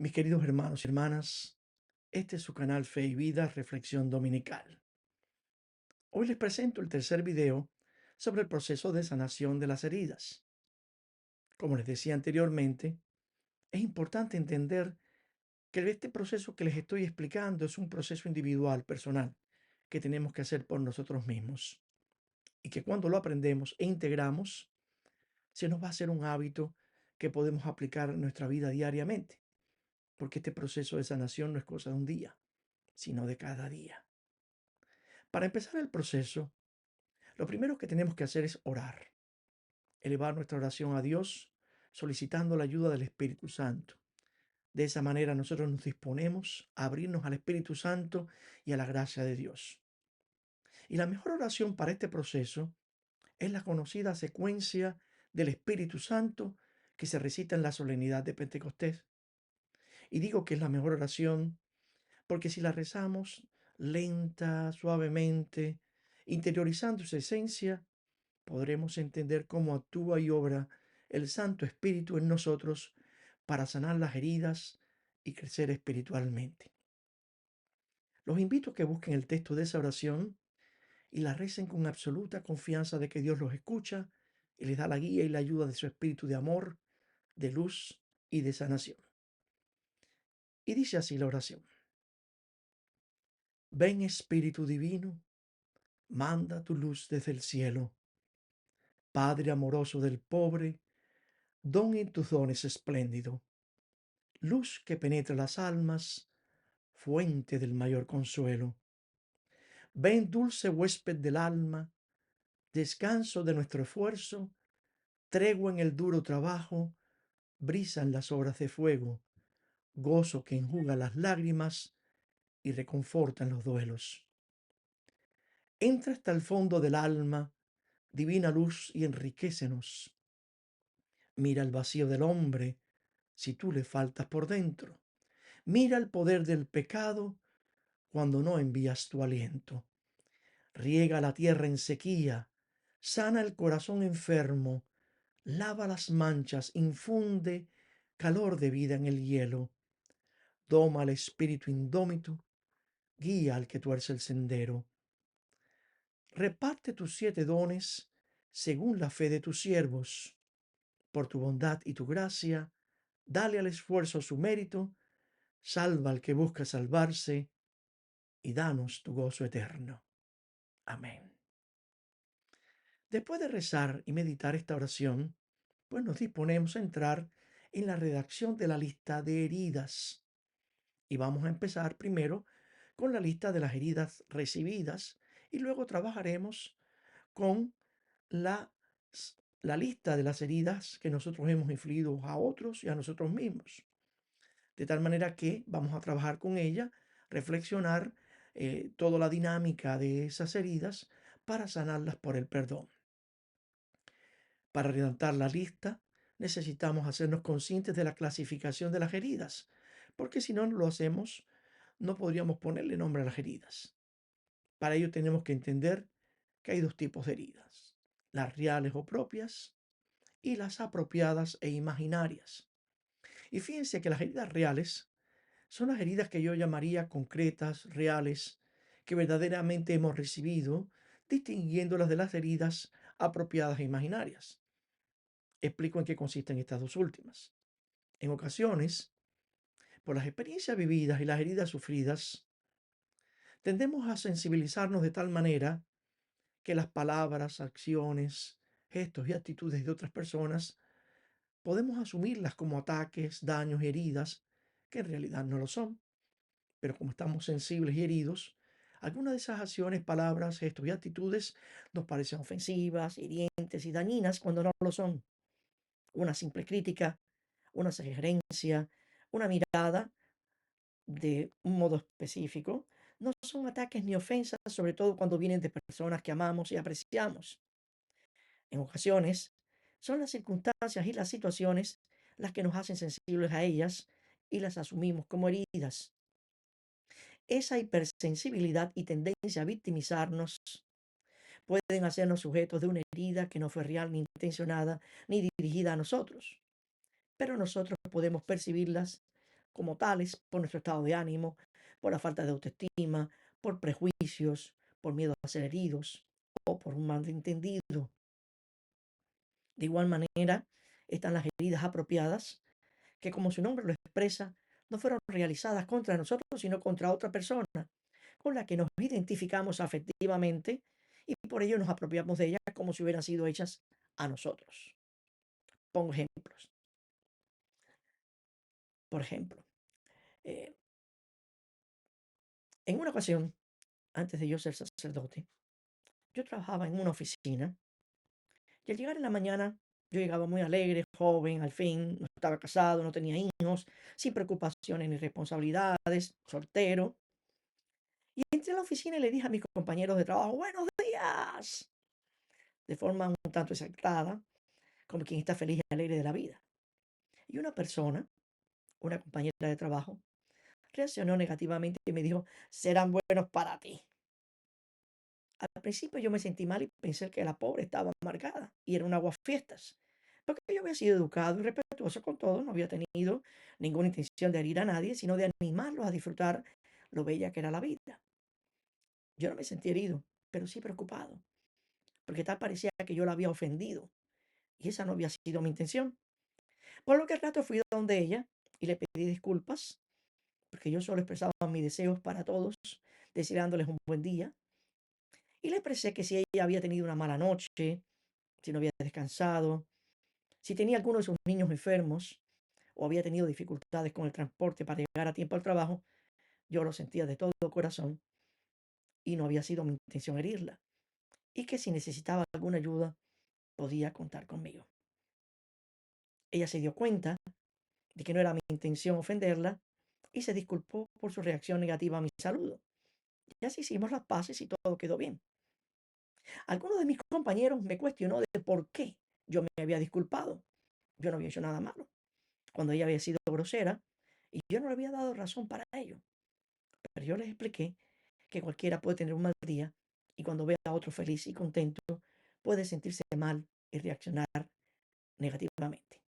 Mis queridos hermanos y hermanas, este es su canal Fe y Vida, Reflexión Dominical. Hoy les presento el tercer video sobre el proceso de sanación de las heridas. Como les decía anteriormente, es importante entender que este proceso que les estoy explicando es un proceso individual, personal, que tenemos que hacer por nosotros mismos. Y que cuando lo aprendemos e integramos, se nos va a hacer un hábito que podemos aplicar en nuestra vida diariamente. Porque este proceso de sanación no es cosa de un día, sino de cada día. Para empezar el proceso, lo primero que tenemos que hacer es orar, elevar nuestra oración a Dios, solicitando la ayuda del Espíritu Santo. De esa manera nosotros nos disponemos a abrirnos al Espíritu Santo y a la gracia de Dios. Y la mejor oración para este proceso es la conocida secuencia del Espíritu Santo que se recita en la solemnidad de Pentecostés. Y digo que es la mejor oración porque si la rezamos lenta, suavemente, interiorizando su esencia, podremos entender cómo actúa y obra el Santo Espíritu en nosotros para sanar las heridas y crecer espiritualmente. Los invito a que busquen el texto de esa oración y la recen con absoluta confianza de que Dios los escucha y les da la guía y la ayuda de su Espíritu de amor, de luz y de sanación. Y dice así la oración. Ven Espíritu Divino, manda tu luz desde el cielo. Padre amoroso del pobre, don en tus dones espléndido. Luz que penetra las almas, fuente del mayor consuelo. Ven dulce huésped del alma, descanso de nuestro esfuerzo, tregua en el duro trabajo, brisa en las horas de fuego, gozo que enjuga las lágrimas y reconforta en los duelos. Entra hasta el fondo del alma, divina luz, y enriquécenos. Mira el vacío del hombre, si tú le faltas por dentro. Mira el poder del pecado cuando no envías tu aliento. Riega la tierra en sequía, sana el corazón enfermo, lava las manchas, infunde calor de vida en el hielo. Doma al espíritu indómito, guía al que tuerce el sendero. Reparte tus 7 dones según la fe de tus siervos. Por tu bondad y tu gracia, dale al esfuerzo su mérito, salva al que busca salvarse y danos tu gozo eterno. Amén. Después de rezar y meditar esta oración, pues nos disponemos a entrar en la redacción de la lista de heridas. Y vamos a empezar primero con la lista de las heridas recibidas y luego trabajaremos con la, la lista de las heridas que nosotros hemos infligido a otros y a nosotros mismos. De tal manera que vamos a trabajar con ella, reflexionar toda la dinámica de esas heridas para sanarlas por el perdón. Para redactar la lista, necesitamos hacernos conscientes de la clasificación de las heridas, porque si no lo hacemos, no podríamos ponerle nombre a las heridas. Para ello tenemos que entender que hay 2 tipos de heridas, las reales o propias y las apropiadas e imaginarias. Y fíjense que las heridas reales son las heridas que yo llamaría concretas, reales, que verdaderamente hemos recibido, distinguiéndolas de las heridas apropiadas e imaginarias. Explico en qué consisten estas 2 últimas. En ocasiones, por las experiencias vividas y las heridas sufridas, tendemos a sensibilizarnos de tal manera que las palabras, acciones, gestos y actitudes de otras personas podemos asumirlas como ataques, daños y heridas que en realidad no lo son. Pero como estamos sensibles y heridos, algunas de esas acciones, palabras, gestos y actitudes nos parecen ofensivas, hirientes y dañinas cuando no lo son. Una simple crítica, una sugerencia, una mirada de un modo específico, no son ataques ni ofensas, sobre todo cuando vienen de personas que amamos y apreciamos. En ocasiones, son las circunstancias y las situaciones las que nos hacen sensibles a ellas y las asumimos como heridas. Esa hipersensibilidad y tendencia a victimizarnos pueden hacernos sujetos de una herida que no fue real ni intencionada ni dirigida a nosotros, pero nosotros podemos percibirlas como tales por nuestro estado de ánimo, por la falta de autoestima, por prejuicios, por miedo a ser heridos o por un malentendido. De igual manera, están las heridas apropiadas, que como su nombre lo expresa, no fueron realizadas contra nosotros, sino contra otra persona, con la que nos identificamos afectivamente y por ello nos apropiamos de ellas como si hubieran sido hechas a nosotros. Pongo ejemplos. Por ejemplo, eh, en una ocasión, antes de yo ser sacerdote, yo trabajaba en una oficina y al llegar en la mañana, yo llegaba muy alegre, joven, al fin, no estaba casado, no tenía hijos, sin preocupaciones ni responsabilidades, soltero. Y entré a la oficina y le dije a mis compañeros de trabajo, buenos días, de forma un tanto exaltada, como quien está feliz y alegre de la vida. Y una persona, una compañera de trabajo, reaccionó negativamente y me dijo, serán buenos para ti. Al principio yo me sentí mal y pensé que la pobre estaba amargada y era un aguafiestas. Porque yo había sido educado y respetuoso con todos, no había tenido ninguna intención de herir a nadie, sino de animarlos a disfrutar lo bella que era la vida. Yo no me sentí herido, pero sí preocupado, porque tal parecía que yo la había ofendido y esa no había sido mi intención. Por lo que al rato fui donde ella y le pedí disculpas, porque yo solo expresaba mis deseos para todos, deseándoles un buen día. Y le expresé que si ella había tenido una mala noche, si no había descansado, si tenía alguno de sus niños enfermos o había tenido dificultades con el transporte para llegar a tiempo al trabajo, yo lo sentía de todo corazón y no había sido mi intención herirla. Y que si necesitaba alguna ayuda, podía contar conmigo. Ella se dio cuenta de que no era mi intención ofenderla y se disculpó por su reacción negativa a mi saludo. Y así hicimos las paces y todo quedó bien. Algunos de mis compañeros me cuestionó de por qué yo me había disculpado. Yo no había hecho nada malo, cuando ella había sido grosera y yo no le había dado razón para ello. Pero yo les expliqué que cualquiera puede tener un mal día y cuando ve a otro feliz y contento puede sentirse mal y reaccionar negativamente.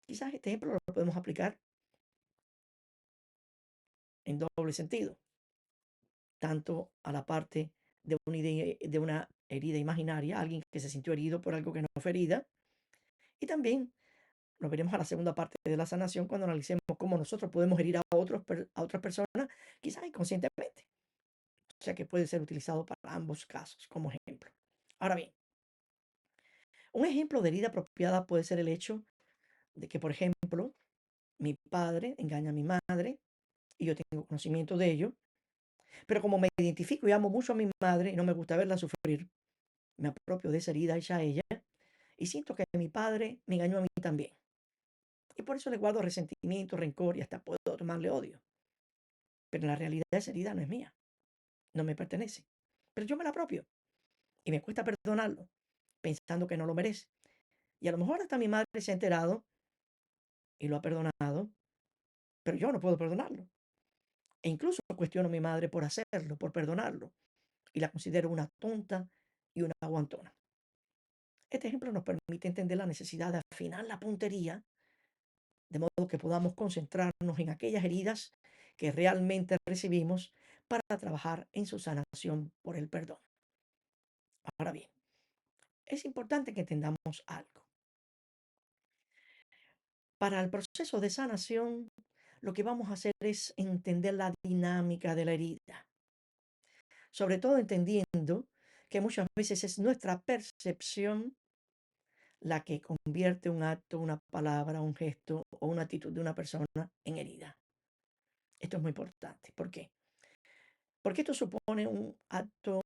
Quizás este ejemplo lo podemos aplicar en doble sentido, tanto a la parte de una herida imaginaria, alguien que se sintió herido por algo que no fue herida, y también lo veremos a la segunda parte de la sanación cuando analicemos cómo nosotros podemos herir a otras personas, quizás inconscientemente. O sea que puede ser utilizado para ambos casos como ejemplo. Ahora bien, un ejemplo de herida apropiada puede ser el hecho de que, por ejemplo, mi padre engaña a mi madre y yo tengo conocimiento de ello, pero como me identifico y amo mucho a mi madre y no me gusta verla sufrir, me apropio de esa herida hecha a ella y siento que mi padre me engañó a mí también. Y por eso le guardo resentimiento, rencor y hasta puedo tomarle odio. Pero en la realidad esa herida no es mía, no me pertenece. Pero yo me la apropio y me cuesta perdonarlo, pensando que no lo merece. Y a lo mejor hasta mi madre se ha enterado y lo ha perdonado, pero yo no puedo perdonarlo. E incluso cuestiono a mi madre por hacerlo, por perdonarlo, y la considero una tonta y una aguantona. Este ejemplo nos permite entender la necesidad de afinar la puntería, de modo que podamos concentrarnos en aquellas heridas que realmente recibimos para trabajar en su sanación por el perdón. Ahora bien, es importante que entendamos algo. Para el proceso de sanación, lo que vamos a hacer es entender la dinámica de la herida, sobre todo entendiendo que muchas veces es nuestra percepción la que convierte un acto, una palabra, un gesto o una actitud de una persona en herida. Esto es muy importante. ¿Por qué? Porque esto supone un acto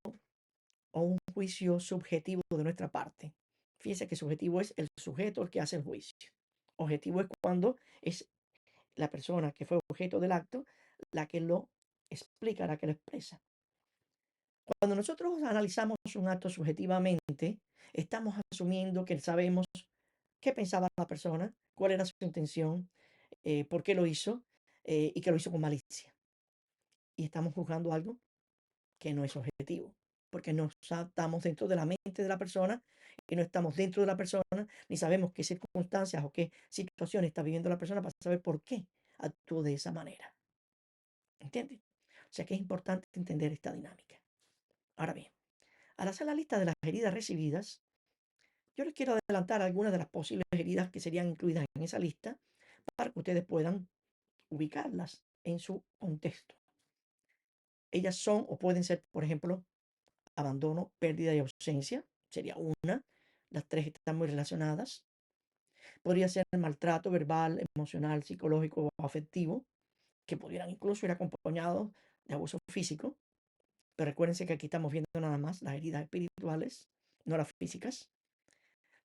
o un juicio subjetivo de nuestra parte. Fíjese que subjetivo es el sujeto el que hace el juicio. Objetivo es cuando es la persona que fue objeto del acto la que lo explica, la que lo expresa. Cuando nosotros analizamos un acto subjetivamente, estamos asumiendo que sabemos qué pensaba la persona, cuál era su intención, por qué lo hizo y que lo hizo con malicia. Y estamos juzgando algo que no es objetivo, porque no estamos dentro de la mente de la persona y no estamos dentro de la persona, ni sabemos qué circunstancias o qué situaciones está viviendo la persona para saber por qué actuó de esa manera. ¿Entienden? O sea que es importante entender esta dinámica. Ahora bien, al hacer la lista de las heridas recibidas, yo les quiero adelantar algunas de las posibles heridas que serían incluidas en esa lista para que ustedes puedan ubicarlas en su contexto. Ellas son o pueden ser, por ejemplo, abandono, pérdida y ausencia, sería una. Las tres están muy relacionadas. Podría ser el maltrato verbal, emocional, psicológico o afectivo, que pudieran incluso ir acompañados de abuso físico. Pero recuérdense que aquí estamos viendo nada más las heridas espirituales, no las físicas.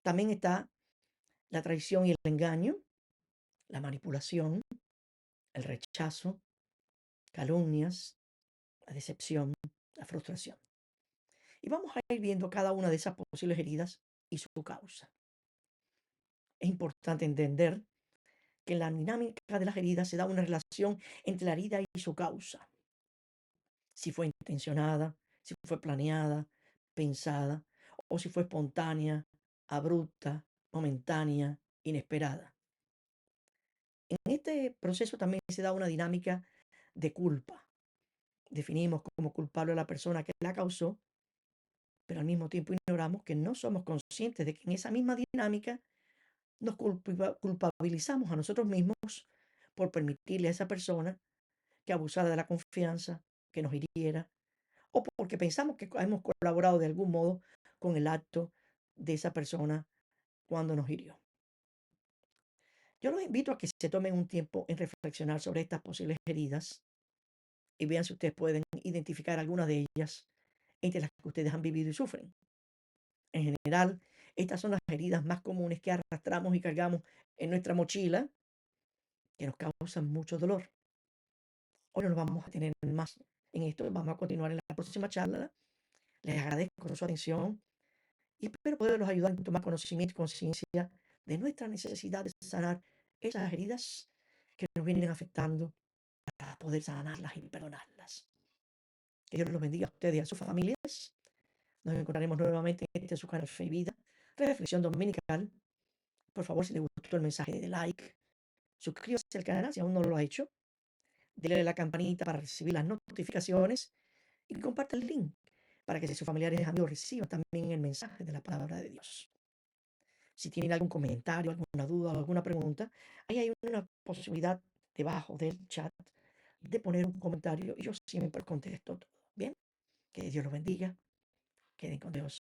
También está la traición y el engaño, la manipulación, el rechazo, calumnias, la decepción, la frustración. Y vamos a ir viendo cada una de esas posibles heridas y su causa. Es importante entender que en la dinámica de las heridas se da una relación entre la herida y su causa. Si fue intencionada, si fue planeada, pensada, o si fue espontánea, abrupta, momentánea, inesperada. En este proceso también se da una dinámica de culpa. Definimos como culpable a la persona que la causó, pero al mismo tiempo ignoramos que no somos conscientes de que en esa misma dinámica nos culpabilizamos a nosotros mismos por permitirle a esa persona que abusara de la confianza, que nos hiriera, o porque pensamos que hemos colaborado de algún modo con el acto de esa persona cuando nos hirió. Yo los invito a que se tomen un tiempo en reflexionar sobre estas posibles heridas y vean si ustedes pueden identificar algunas de ellas entre las que ustedes han vivido y sufren. En general, estas son las heridas más comunes que arrastramos y cargamos en nuestra mochila, que nos causan mucho dolor. Hoy no nos vamos a tener más en esto, vamos a continuar en la próxima charla. Les agradezco su atención y espero poderlos ayudar a tomar conocimiento y conciencia de nuestra necesidad de sanar esas heridas que nos vienen afectando para poder sanarlas y perdonarlas. Que Dios los bendiga a ustedes y a sus familias. Nos encontraremos nuevamente en este su canal Fe y Vida, Reflexión Dominical. Por favor, si les gustó el mensaje, de like, suscríbase al canal si aún no lo ha hecho, dele a la campanita para recibir las notificaciones y comparte el link para que sus familiares y amigos reciban también el mensaje de la palabra de Dios. Si tienen algún comentario, alguna duda o alguna pregunta, ahí hay una posibilidad debajo del chat de poner un comentario y yo siempre contesto todo. Bien, que Dios los bendiga, queden con Dios.